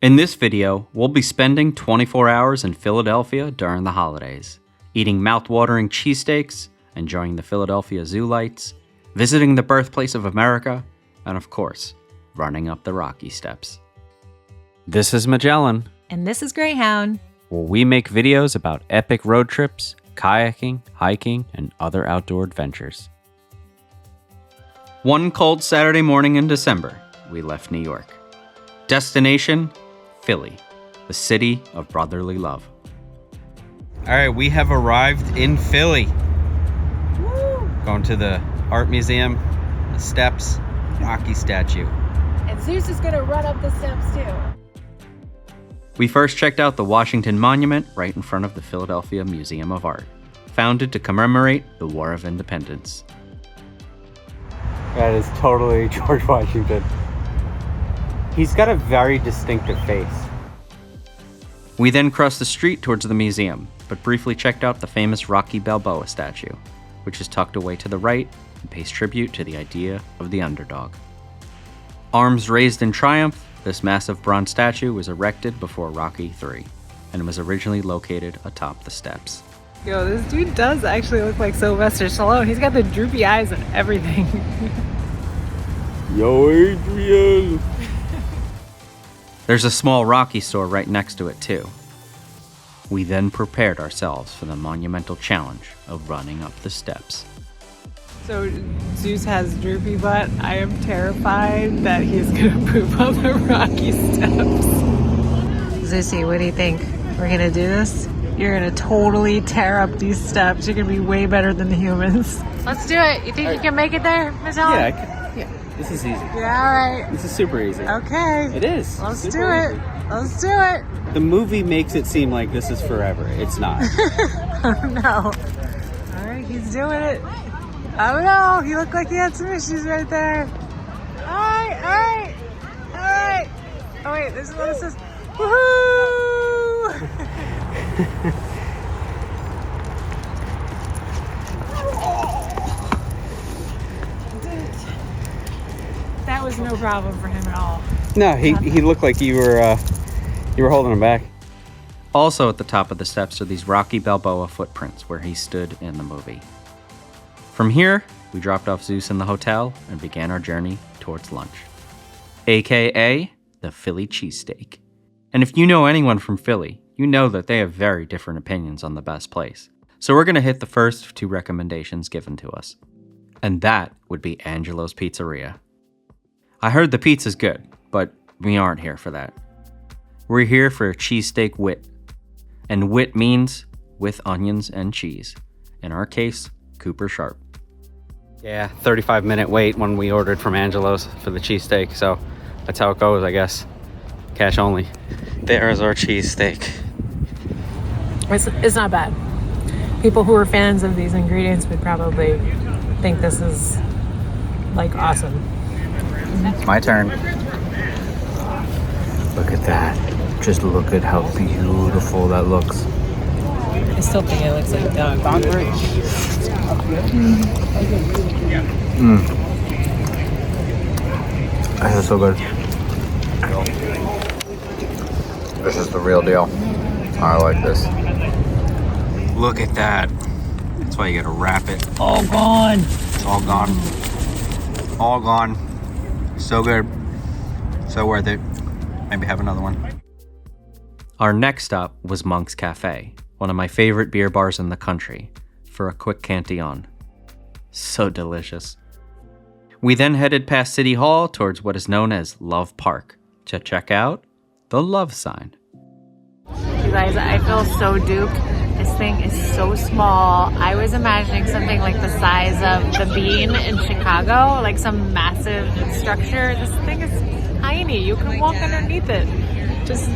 In this video, we'll be spending 24 hours in Philadelphia during the holidays, eating mouth-watering cheesesteaks, enjoying the Philadelphia Zoo lights, visiting the birthplace of America, and of course, running up the Rocky Steps. This is Magellan. And this is Greyhound. Where we make videos about epic road trips, kayaking, hiking, and other outdoor adventures. One cold Saturday morning in December, we left New York. Destination, Philly, the city of brotherly love. All right, we have arrived in Philly. Woo! Going to the art museum, the steps, Rocky statue. And Zeus is gonna run up the steps too. We first checked out the Washington Monument right in front of the Philadelphia Museum of Art, founded to commemorate the War of Independence. That is totally George Washington. He's got a very distinctive face. We then crossed the street towards the museum, but briefly checked out the famous Rocky Balboa statue, which is tucked away to the right and pays tribute to the idea of the underdog. Arms raised in triumph, this massive bronze statue was erected before Rocky III, and was originally located atop the steps. Yo, this dude does actually look like Sylvester Stallone. He's got the droopy eyes and everything. Yo, Adrian! There's a small Rocky store right next to it too. We then prepared ourselves for the monumental challenge of running up the steps. So Zeus has droopy butt. I am terrified that he's gonna poop on the Rocky steps. Zeusy, what do you think? We're gonna do this? You're gonna totally tear up these steps. You're gonna be way better than the humans. Let's do it. You think you can make it there, Miss Ellen? Yeah, I can. Yeah, this is easy. Yeah, all right. This is super easy. Okay. It is. Let's do Super it. easy. Let's do it. The movie makes it seem like this is forever. It's not. Oh no. All right, he's doing it. Oh no, he looked like he had some issues right there. All right, all right, all right. Oh wait, this is what it says. Woohoo! That was no problem for him at all. No, he looked like you were holding him back. Also at the top of the steps are these Rocky Balboa footprints where he stood in the movie. From here, we dropped off Zeus in the hotel and began our journey towards lunch, aka the Philly cheesesteak. And if you know anyone from Philly, you know that they have very different opinions on the best place. So we're going to hit the first of two recommendations given to us. And that would be Angelo's Pizzeria. I heard the pizza's good, but we aren't here for that. We're here for a cheesesteak wit. And wit means with onions and cheese. In our case, Cooper Sharp. Yeah, 35-minute wait when we ordered from Angelo's for the cheesesteak, so that's how it goes, I guess. Cash only. There's our cheesesteak. It's not bad. People who are fans of these ingredients would probably think this is like awesome. It's my turn. Look at that. Just look at how beautiful that looks. I still think it looks like dog. This is so good. This is the real deal. I like this. Look at that. That's why you gotta wrap it. All gone. It's all gone. All gone. So good. So worth it. Maybe have another one. Our next stop was Monk's Cafe, one of my favorite beer bars in the country, for a quick Cantillon. So delicious. We then headed past City Hall towards what is known as Love Park to check out the love sign. You guys, I feel so duped. This thing is so small. I was imagining something like the size of the Bean in Chicago, like some massive structure. This thing is tiny. You can walk underneath it. Just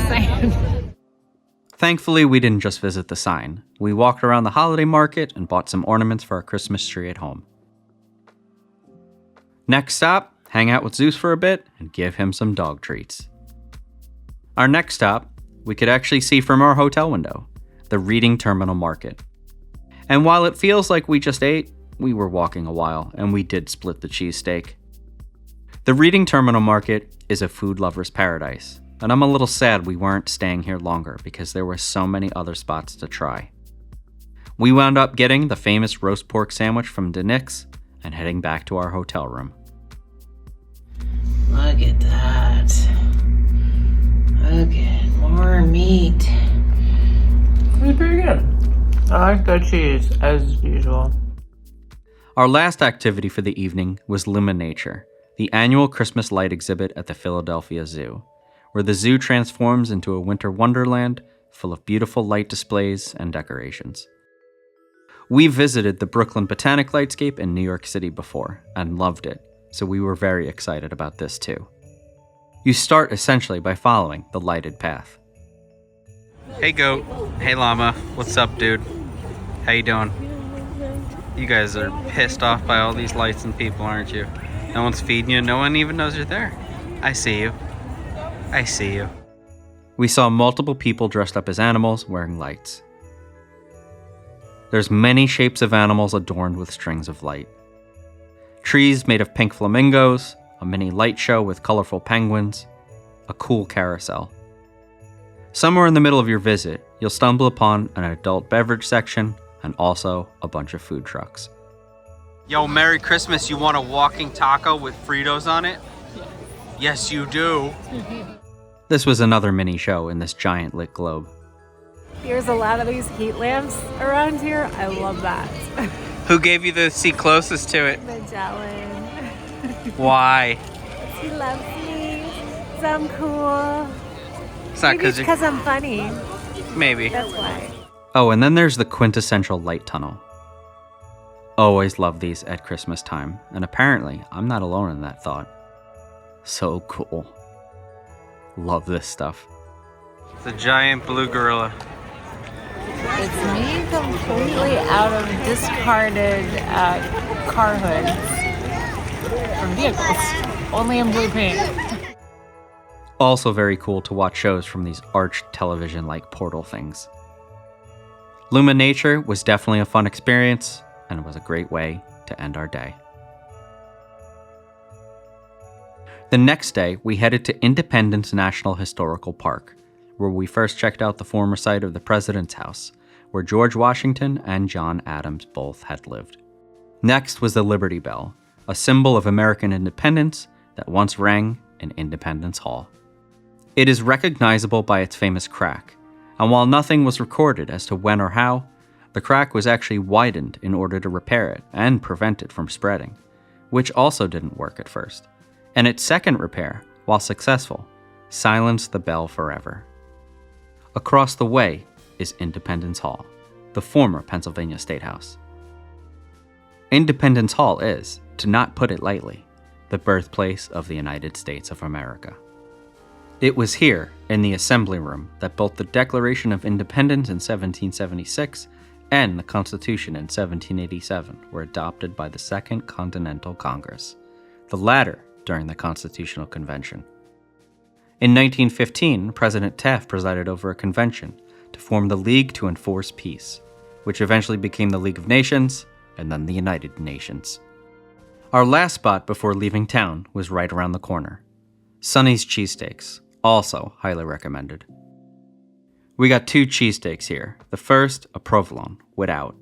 saying. Thankfully, we didn't just visit the sign. We walked around the holiday market and bought some ornaments for our Christmas tree at home. Next stop, hang out with Zeus for a bit and give him some dog treats. Our next stop, we could actually see from our hotel window, the Reading Terminal Market. And while it feels like we just ate, we were walking a while and we did split the cheesesteak. The Reading Terminal Market is a food lover's paradise, and I'm a little sad we weren't staying here longer because there were so many other spots to try. We wound up getting the famous roast pork sandwich from Denick's and heading back to our hotel room. Look at that. Look at more meat. It's pretty good. I like the cheese, as usual. Our last activity for the evening was Luminature, the annual Christmas light exhibit at the Philadelphia Zoo, where the zoo transforms into a winter wonderland full of beautiful light displays and decorations. We visited the Brooklyn Botanic Lightscape in New York City before and loved it, so we were very excited about this too. You start essentially by following the lighted path. Hey goat, hey llama, what's up dude? How you doing? You guys are pissed off by all these lights and people, aren't you? No one's feeding you, no one even knows you're there. I see you. I see you. We saw multiple people dressed up as animals wearing lights. There's many shapes of animals adorned with strings of light. Trees made of pink flamingos, a mini light show with colorful penguins, a cool carousel. Somewhere in the middle of your visit, you'll stumble upon an adult beverage section and also a bunch of food trucks. Yo, Merry Christmas, you want a walking taco with Fritos on it? Yes, you do. This was another mini show in this giant lit globe. There's a lot of these heat lamps around here. I love that. Who gave you the seat closest to it? Magellan. Why? He loves me. So I'm cool. It's not because I'm funny. Maybe. That's why. Oh, and then there's the quintessential light tunnel. Always love these at Christmas time, and apparently I'm not alone in that thought. So cool. Love this stuff. It's a giant blue gorilla. It's made completely out of discarded car hoods from vehicles. Only in blue paint. Also very cool to watch shows from these arched television-like portal things. Luminature was definitely a fun experience, and it was a great way to end our day. The next day, we headed to Independence National Historical Park, where we first checked out the former site of the President's House, where George Washington and John Adams both had lived. Next was the Liberty Bell, a symbol of American independence that once rang in Independence Hall. It is recognizable by its famous crack, and while nothing was recorded as to when or how, the crack was actually widened in order to repair it and prevent it from spreading, which also didn't work at first. And its second repair, while successful, silenced the bell forever. Across the way is Independence Hall, the former Pennsylvania State House. Independence Hall is, to not put it lightly, the birthplace of the United States of America. It was here, in the Assembly Room, that both the Declaration of Independence in 1776 and the Constitution in 1787 were adopted by the Second Continental Congress, the latter during the Constitutional Convention. In 1915, President Taft presided over a convention to form the League to Enforce Peace, which eventually became the League of Nations and then the United Nations. Our last spot before leaving town was right around the corner. Sonny's cheesesteaks, also highly recommended. We got 2 cheesesteaks here. The first, a provolone, without,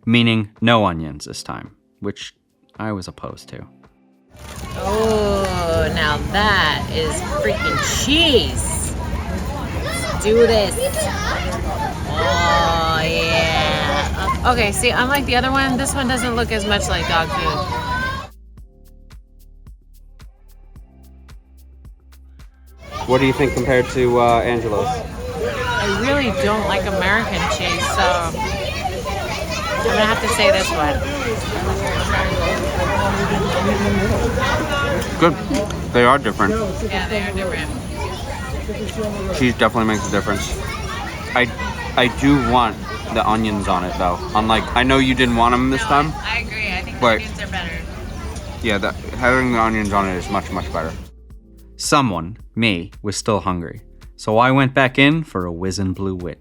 meaning no onions this time, which I was opposed to. Oh, now that is freaking cheese. Let's do this. Oh, yeah. Okay, see, unlike the other one, this one doesn't look as much like dog food. What do you think compared to Angelo's? I really don't like American cheese, so I'm gonna have to say this one. Good. They are different. Yeah, they are different. Cheese definitely makes a difference. I do want the onions on it though. Unlike, I know you didn't want them this time. I agree. I think the onions are better. Yeah, having the onions on it is much, much better. Someone, me, was still hungry, so I went back in for a Whizzin' Blue Wit.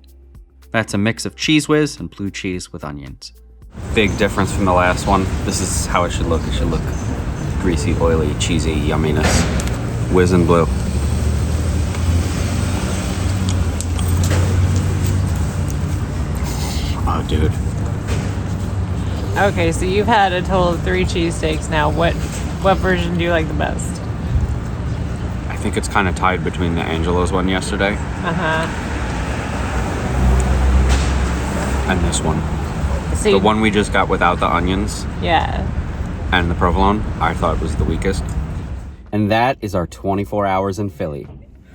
That's a mix of Cheese Whiz and blue cheese with onions. Big difference from the last one. This is how it should look. It should look greasy, oily, cheesy yumminess. Whiz and blue. dude. Okay, so you've had a total of 3 cheesesteaks now. What version do you like the best? I think it's kind of tied between the Angelo's one yesterday and this one. So The one we just got without the onions. Yeah. And the provolone, I thought was the weakest. And that is our 24 hours in Philly.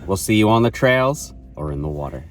We'll see you on the trails or in the water.